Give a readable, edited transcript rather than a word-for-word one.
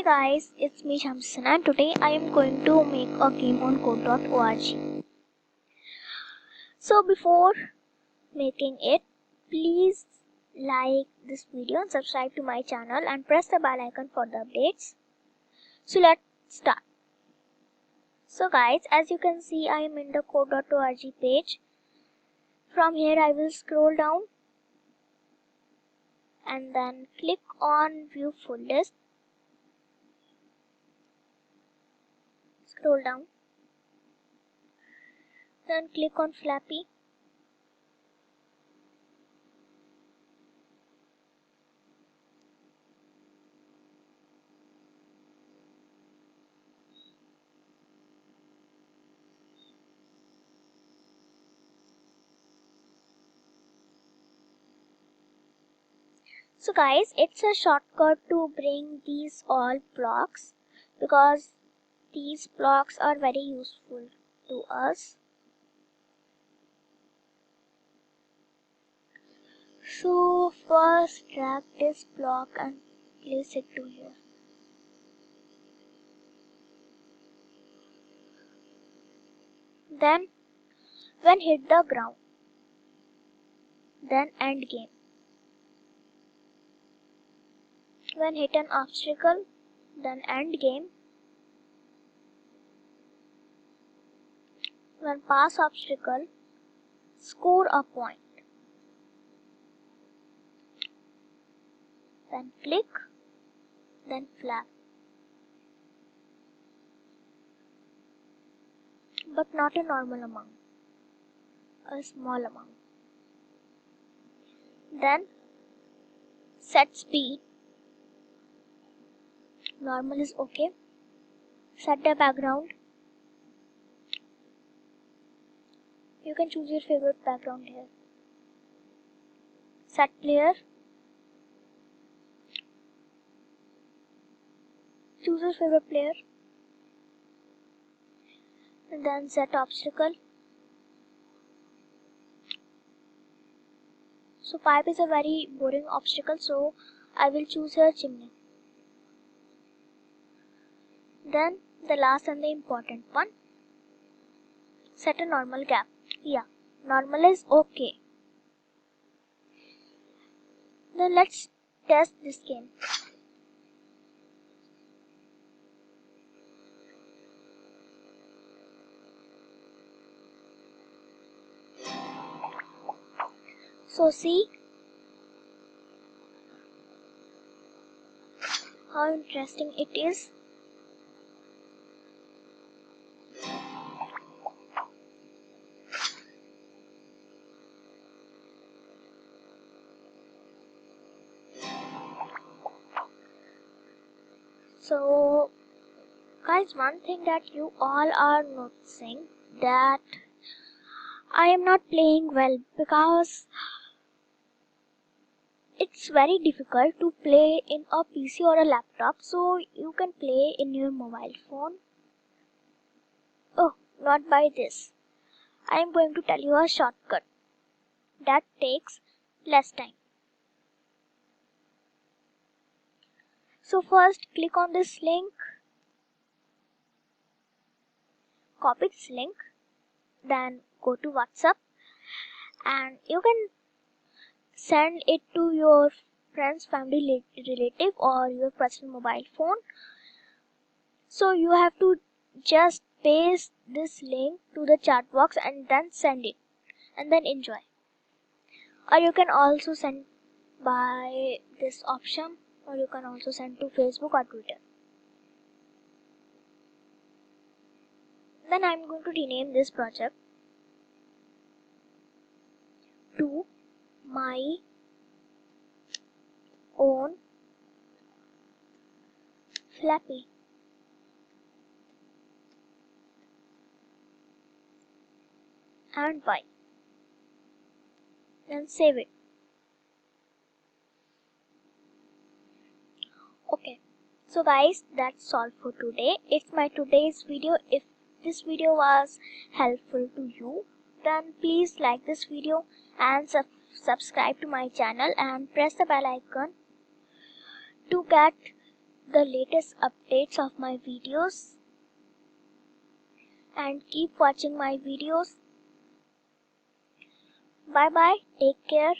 Hey guys, it's me Shyamshi and today I am going to make a game on code.org. So before making it, please like this video and subscribe to my channel and press the bell icon for the updates. So let's start. So guys, as you can see, I am in the code.org page. From here I will scroll down and then click on view full list. Scroll down, then click on flappy. So guys, it's a shortcut to bring these all blocks because these blocks are very useful to us. So first drag this block and place it to here. Then when hit the ground, then end game. When hit an obstacle, then end game. When pass obstacle, score a point. Then click, then flap. But not a normal amount, a small amount. Then set speed. Normal is okay. Set the background. You can choose your favorite background here. Set player. Choose your favorite player. And then set obstacle. So pipe is a very boring obstacle, so I will choose here chimney. Then the last and the important one. Set a normal gap. Yeah, normal is okay. Then let's test this game. So see how interesting it is. So guys, one thing that you all are noticing that I am not playing well because it's very difficult to play in a PC or a laptop, so you can play in your mobile phone. Oh, not by this. I am going to tell you a shortcut that takes less time. So first click on this link, copy this link, then go to WhatsApp and you can send it to your friends, family, relative or your personal mobile phone. So you have to just paste this link to the chat box and then send it and then enjoy. Or you can also send by this option, or you can also send to Facebook or Twitter. Then I'm going to rename this project to my own flappy. And buy. Then save it. Okay. So guys, that's all for today. It's my today's video. If this video was helpful to you, then please like this video and subscribe to my channel and press the bell icon to get the latest updates of my videos, and keep watching my videos. Bye bye, take care.